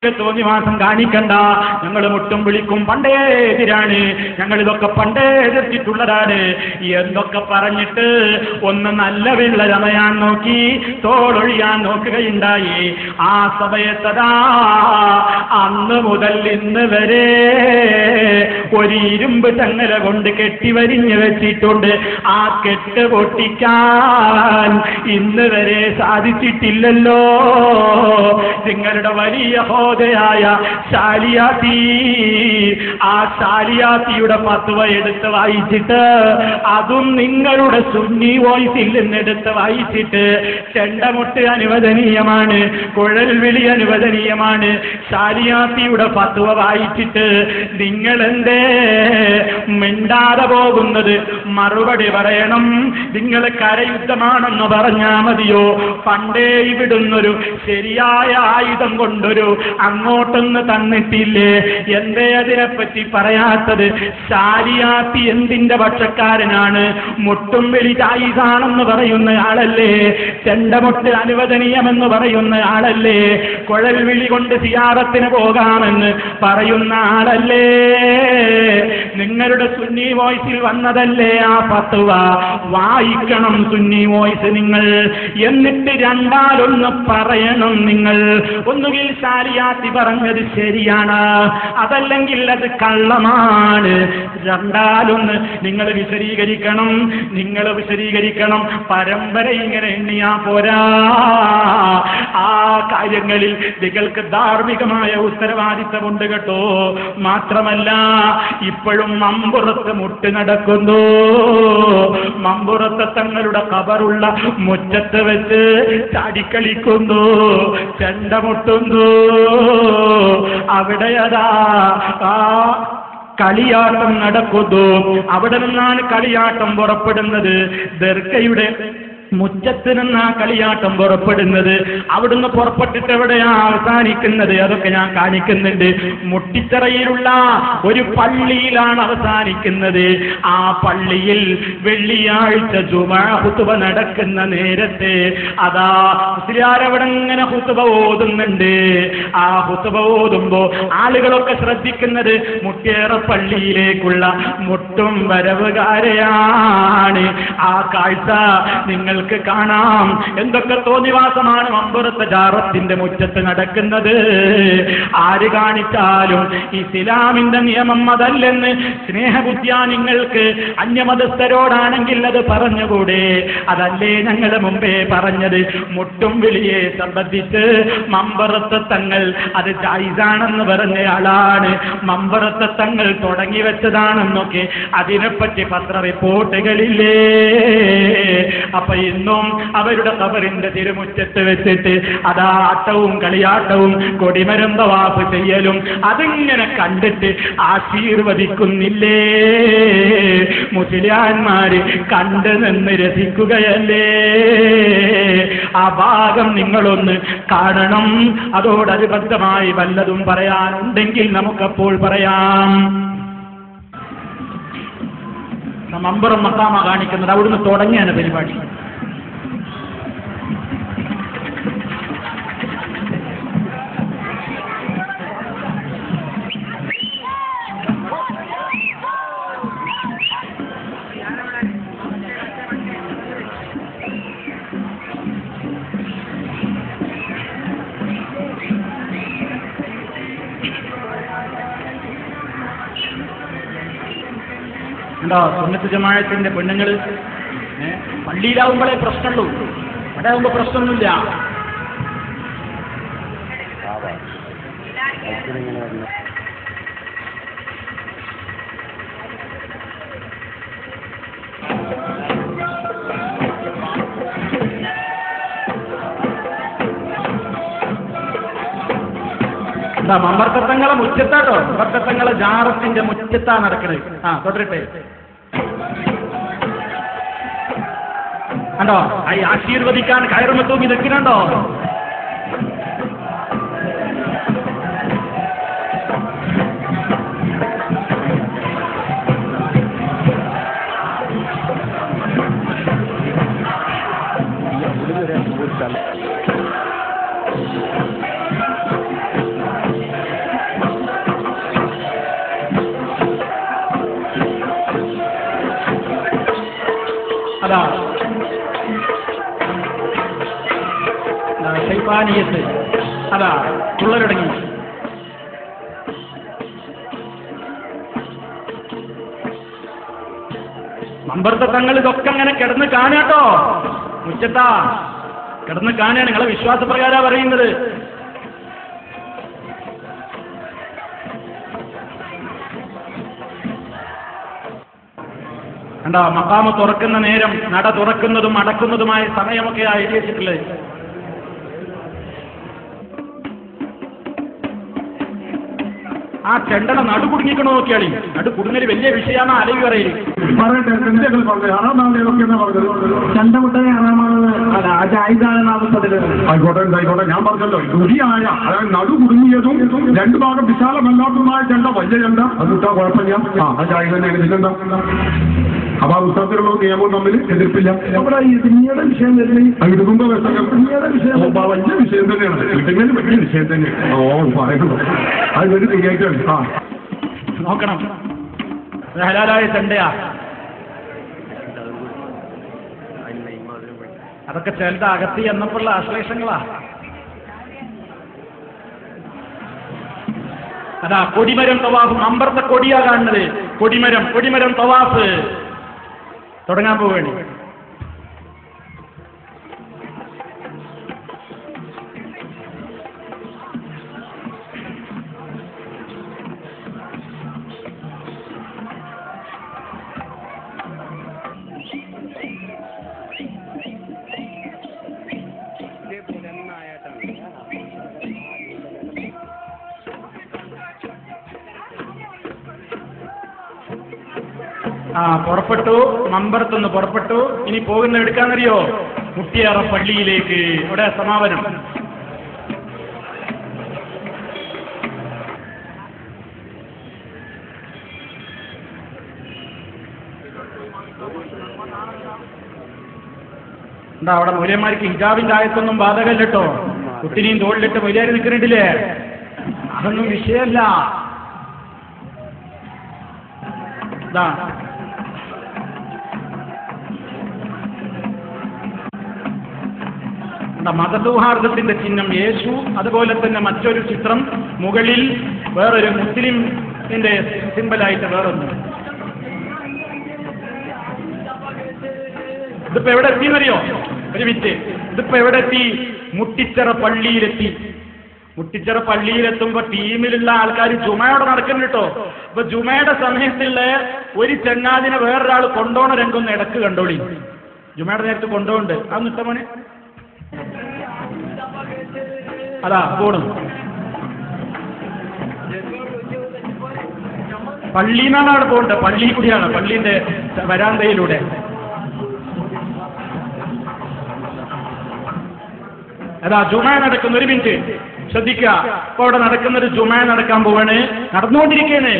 തോന്നിവാസം കാണിക്കണ്ട, ഞങ്ങൾ മുട്ടും വിളിക്കും പണ്ടേ എതിരാണ്, ഞങ്ങൾ ഇതൊക്കെ പണ്ടേ എതിർത്തിട്ടുള്ളതാണ് എന്തൊക്കെ പറഞ്ഞിട്ട് ഒന്ന് നല്ല വെള്ള ചമയാൻ നോക്കി, തോളൊഴിയാൻ നോക്കുകയുണ്ടായി. ആ സമയത്തതാ അന്ന് മുതൽ ഇന്ന് വരെ ഒരു ഇരുമ്പ് ചങ്ങല കൊണ്ട് കെട്ടിവരിഞ്ഞ് വെച്ചിട്ടുണ്ട്. ആ കെട്ട് പൊട്ടിക്കാൻ ഇന്ന് വരെ സാധിച്ചിട്ടില്ലല്ലോ. നിങ്ങളുടെ വലിയ ായ ശാലിയാത്തി, ആ ശാലിയാത്തിയുടെ ഫത്വ എടുത്ത് വായിച്ചിട്ട്, അതും നിങ്ങളുടെ സുന്നി വോയിസിൽ നിന്നെടുത്ത് വായിച്ചിട്ട്, ചെണ്ടമുട്ട് അനുവദനീയമാണ്, കുഴൽ വിളി അനുവദനീയമാണ്, ശാലിയാത്തിയുടെ ഫത്വ വായിച്ചിട്ട് നിങ്ങളെന്തേ മിണ്ടാതെ പോകുന്നത്? മറുപടി പറയണം. നിങ്ങൾ കരയുദ്ധമാണെന്ന് പറഞ്ഞാ മതിയോ? പണ്ടേ ഇവിടുന്നൊരു ശരിയായ ആയുധം കൊണ്ടൊരു അങ്ങോട്ടൊന്ന് തന്നിട്ടില്ലേ? എന്തേ അതിനെപ്പറ്റി പറയാത്തത്? ശാലിയാത്തി എന്തിന്റെ പക്ഷക്കാരനാണ്? മുട്ടും വിളി ജായിസാണെന്ന് പറയുന്ന ആളല്ലേ? ചെണ്ടമുട്ട് അനുവദനീയമെന്ന് പറയുന്ന ആളല്ലേ? കുഴൽ വിളി കൊണ്ട് സിയാറത്തിന് പോകാമെന്ന് പറയുന്ന ആളല്ലേ? നിങ്ങളുടെ സുന്നി വോയിസിൽ വന്നതല്ലേ ആ ഫത്വ? വായിക്കണം സുന്നി വോയിസ് നിങ്ങൾ. എന്നിട്ട് രണ്ടാലൊന്ന് പറയണം നിങ്ങൾ. ഒന്നുകിൽ ശാലിയാത്തി പറഞ്ഞത് ശരിയാണ്, അതല്ലെങ്കിൽ അത് കള്ളമാണ്. രണ്ടാലൊന്ന് നിങ്ങൾ വിശദീകരിക്കണം, നിങ്ങൾ വിശദീകരിക്കണം. പരമ്പര ഇങ്ങനെ എണ്ണിയാ പോരാ. ആ കാര്യങ്ങളിൽ നിങ്ങൾക്ക് ധാർമ്മികമായ ഉത്തരവാദിത്തമുണ്ട് കേട്ടോ. മാത്രമല്ല ഇപ്പോഴും മമ്പുറത്ത് മുട്ട് നടക്കുന്നു. മമ്പുറത്ത് തങ്ങളുടെ ഖബറുള്ള മുറ്റത്ത് വെച്ച് ചാടിക്കളിക്കുന്നു, ചെണ്ടമുട്ടുന്നു. അവിടെയതാ ആ കളിയാട്ടം നടക്കുന്നു. അവിടെ നിന്നാണ് കളിയാട്ടം പുറപ്പെടുന്നത്. ദർഗയുടെ മുറ്റത്ത് നിന്നാ കളിയാട്ടം പുറപ്പെടുന്നത്. അവിടുന്ന് പുറപ്പെട്ടിട്ട് എവിടെയാ അവസാനിക്കുന്നത്? അതൊക്കെ ഞാൻ കാണിക്കുന്നുണ്ട്. മുട്ടിത്തറയിലുള്ള ഒരു പള്ളിയിലാണ് അവസാനിക്കുന്നത്. ആ പള്ളിയിൽ വെള്ളിയാഴ്ച ജുമുഅ ഖുതുബ നടക്കുന്ന നേരത്തെ അതാ മുസ്ലിയാർ അവിടെ ഇങ്ങനെ ഖുതുബ ഓതുന്നുണ്ട്. ആ ഖുതുബ ഓതുമ്പോ ആളുകളൊക്കെ ശ്രദ്ധിക്കുന്നത് മുട്ടിയേറ പള്ളിയിലേക്കുള്ള മുട്ടും വരവുകാരെയാണ്. ആ കാഴ്ച നിങ്ങൾ കാണാം. എന്തൊക്കെ തോന്നിവാസമാണ് മമ്പുറത്തെ ജാറത്തിന്റെ മുറ്റത്ത് നടക്കുന്നത്. ആര് കാണിച്ചാലും ഇസ്ലാമിന്റെ നിയമം അതല്ലെന്ന് സ്നേഹബുദ്ധിയാ നിങ്ങൾക്ക്. അന്യമതസ്ഥരോടാണെങ്കിൽ അത് പറഞ്ഞുകൂടെ? അതല്ലേ ഞങ്ങൾ മുമ്പേ പറഞ്ഞത്? മുട്ടും വിളിയെ സംബന്ധിച്ച് മമ്പുറത്തെ തങ്ങൾ അത് ജായിസാണെന്ന് പറഞ്ഞയാളാണ്. മമ്പുറത്തെ തങ്ങൾ തുടങ്ങി വെച്ചതാണെന്നൊക്കെ അതിനെപ്പറ്റി പത്ര റിപ്പോർട്ടുകളില്ലേ? അപ്പൊ ഇന്നും അവരുടെ ഖബറിന്റെ തിരുമുറ്റത്ത് വെച്ചിട്ട് അതാ ആട്ടവും കളിയാട്ടവും കൊടിമരം തവാഫ് ചെയ്യലും അതിങ്ങനെ കണ്ടിട്ട് ആശീർവദിക്കുന്നില്ലേ? മുസ്ലിയാന്മാര് കണ്ടു നിന്ന് രസിക്കുകയല്ലേ? ആ ഭാഗം നിങ്ങളൊന്ന് കാണണം. അതോടനുബന്ധമായി വല്ലതും പറയാനുണ്ടെങ്കിൽ നമുക്കപ്പോൾ പറയാം. മമ്പുറം മക്കാമ കാണിക്കുന്നത് അവിടുന്ന് തുടങ്ങിയാണ് പരിപാടി. സുന്നത്ത് ജമാഅത്തിന്റെ പെണ്ണുങ്ങൾ പള്ളിയിലാവുമ്പോഴേ പ്രശ്നമുള്ളൂ. അവിടെ ആവുമ്പോ പ്രശ്നമൊന്നുമില്ല. മമ്പർത്തങ്ങളെ മുറ്റത്താട്ടോ, മമ്പർത്തങ്ങളെ ജാറത്തിന്റെ മുറ്റത്താ നടക്കണത്. തുടരട്ടെ. കണ്ടോ ഈ ആശീർവദിക്കാൻ കയറുമ്പോ തൂങ്ങി നിൽക്കുന്നുണ്ടോ? അതാ ശൈത്താനിയത്ത് അതാ തുള്ളലടങ്ങി. മമ്പർത്ത തങ്ങൾ ഇതൊക്കെ അങ്ങനെ കിടന്ന് കാണാട്ടോ, മുറ്റത്താ കിടന്ന് കാണാണ്. നിങ്ങളെ വിശ്വാസപ്രകാരം പറയുന്നത്. കണ്ടോ, മഖാമ് തുറക്കുന്ന നേരം, നട തുറക്കുന്നതും അടക്കുന്നതുമായ സമയമൊക്കെ എഴുതി വെച്ചിട്ടുള്ളത്. ആ ചെണ്ടയുടെ നടു കുടുങ്ങിക്കണോ നോക്കിയാളി. നടു കുടുങ്ങല് വലിയ വിഷയമാണ്. അലവി പറയല് ആയിക്കോട്ടെ ആയിക്കോട്ടെ, ഞാൻ പറഞ്ഞല്ലോ ദുരിയായ, അതായത് നടു കുടുങ്ങിയതും രണ്ടു ഭാഗം വിശാലമല്ലാത്തതുമായ ചെണ്ട, വലിയ ചെണ്ട, അത് ഇട്ടാ കുഴപ്പമില്ല. ആ ചായ തന്നെയാണ്. ഇതിലെന്താ? അപ്പൊ ആ പുസ്തകത്തിലുള്ള നിയമവും തമ്മിൽ എതിർപ്പില്ല. ഇടുമ്പോ വലിയ വിഷയം തന്നെയാണ്. ഇടുന്നതിന് വലിയ വിഷയം തന്നെയാണ്. പറയുന്നു അത് വലിയ തിരികെയാണ്. ആ നോക്കണം, ഹലാലായ ചെണ്ടയാ. അതൊക്കെ ചിലത് അകത്തി എന്നപ്പോഴുള്ള ആശ്ലേഷങ്ങളാ. അതാ കൊടിമരം തവാഫ്, അമ്പർത്തെ കൊടിയാ കാണുന്നത്. കൊടിമരം തവാഫ് തുടങ്ങാൻ പോവുകയാണ്. പുറപ്പെട്ടു, മമ്പറത്തുനിന്ന് പുറപ്പെട്ടു. ഇനി പോകുന്ന എടുക്കാന്നറിയോ? മുട്ടിയറ പള്ളിയിലേക്ക്. അവിടെ സമാപനം. എന്താ അവിടെ മൂല്യന്മാർക്ക് ഹിജാബിന്റെ ആയത്തൊന്നും ബാധകല്ല കേട്ടോ. കുട്ടിനെയും തോളിലിട്ട് മൊയിലാരി നിൽക്കുന്നുണ്ടില്ലേ, അതൊന്നും വിഷയമല്ല. ഇതാ മതസൗഹാർദ്ദത്തിന്റെ ചിഹ്നം യേശു, അതുപോലെ തന്നെ മറ്റൊരു ചിത്രം മുകളിൽ വേറൊരു മുസ്ലിമിന്റെ സിമ്പലായിട്ട് വേറൊന്ന്. ഇതിപ്പോ എവിടെ എത്തിയെന്നറിയോ? ഒരു മിനിറ്റ്, ഇതിപ്പോ എവിടെ എത്തി? മുട്ടിച്ചിറ പള്ളിയിലെത്തി. മുട്ടിച്ചിറ പള്ളിയിലെത്തുമ്പോ ടീമിലുള്ള ആൾക്കാർ ജുമയോടെ നടക്കുന്നു കേട്ടോ. അപ്പൊ ജുമയുടെ സമയത്തുള്ള ഒരു ചെങ്ങാതിനെ വേറൊരാൾ കൊണ്ടോണ രംഗൊന്ന് ഇടക്ക് കണ്ടോളി. ജുമയുടെ നേരത്ത് കൊണ്ടോണ്ട് അത് നിട്ടമോനെ അതാ പോണു. പള്ളിന്നാണ് അവിടെ പോകണ്ടത്. പള്ളി കൂടിയാണ്, പള്ളിന്റെ വരാന്തയിലൂടെ. അതാ ജുമ നടക്കുന്ന. ഒരു മിനിറ്റ് ശ്രദ്ധിക്കുക. ഇപ്പൊ അവിടെ നടക്കുന്നത് ജുമ നടക്കാൻ പോവാണ്. നടന്നുകൊണ്ടിരിക്കുകയാണ്.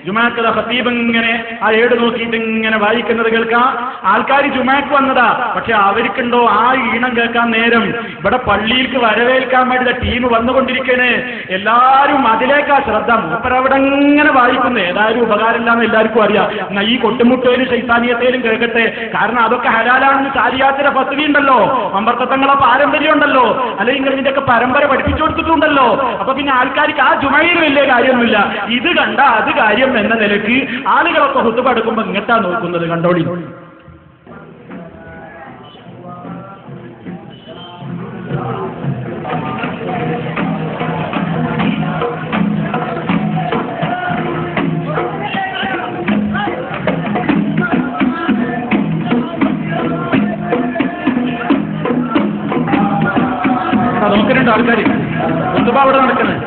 ജുമാക്കത ഖതീബ് ഇങ്ങനെ ആ ഏട് നോക്കിയിട്ട് ഇങ്ങനെ വായിക്കുന്നത് കേൾക്കാം. ആൾക്കാർ ജുമാക്ക് വന്നതാ, പക്ഷെ അവർക്കുണ്ടോ ആ ഈണം കേൾക്കാൻ നേരം? ഇവിടെ പള്ളിയിലേക്ക് വരവേൽക്കാൻ വേണ്ടി ടീം വന്നുകൊണ്ടിരിക്കുകയാണ്. എല്ലാവരും അതിലേക്കാ ശ്രദ്ധ. മൂപ്പർ അവിടെ ഇങ്ങനെ വായിക്കുന്നത്. ഏതായാലും ഉപകാരമില്ലാന്ന് എല്ലാവർക്കും അറിയാം. എന്നാ ഈ കൊട്ടുമുട്ടയിലും ശൈത്താനിയത്തേലും കേൾക്കട്ടെ. കാരണം അതൊക്കെ ഹലാലാണെന്ന് ശാരിയാത്തിന്റെ ഫത്വ ഉണ്ടല്ലോ, മമ്പർത്തങ്ങളെ പാരമ്പര്യം ഉണ്ടല്ലോ, അല്ലെങ്കിൽ ഇതിന്റെയൊക്കെ പരമ്പര പഠിപ്പിച്ചു കൊടുത്തിട്ടുണ്ടല്ലോ. അപ്പൊ പിന്നെ ആൾക്കാർക്ക് ആ ജുമയിൽ വലിയ കാര്യമൊന്നുമില്ല. ഇത് കണ്ട അത് കാര്യം എന്ന നിലയ്ക്ക് ആളുകളൊക്കെ ഹുതുബ എടുക്കുമ്പോ ഇങ്ങട്ടാ നോക്കുന്നത്. കണ്ടോളി. നോക്കുന്നുണ്ട് ആൾക്കാർ. ഹുതുബ അവിടെ നടക്കുന്നത്.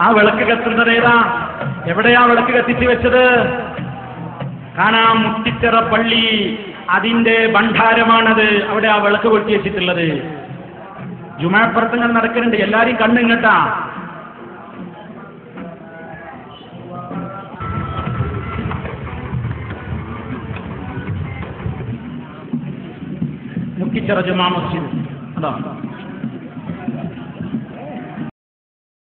ആ വിളക്ക് കത്തുന്നത് ഏതാ? എവിടെയാ വിളക്ക് കത്തിച്ചു വെച്ചത്? കാണാം, മുട്ടിച്ചിറ പള്ളി, അതിന്റെ ഭണ്ഡാരമാണത്. അവിടെ ആ വിളക്ക് കൊളുത്തി വെച്ചിട്ടുള്ളത്. ജുമാപ്രവർത്തനങ്ങൾ നടക്കുന്നുണ്ട്. എല്ലാരും കണ്ണിങ്ങട്ടാ. കിച്ചറ ജുമാ മസ്ജിദ്. അതാ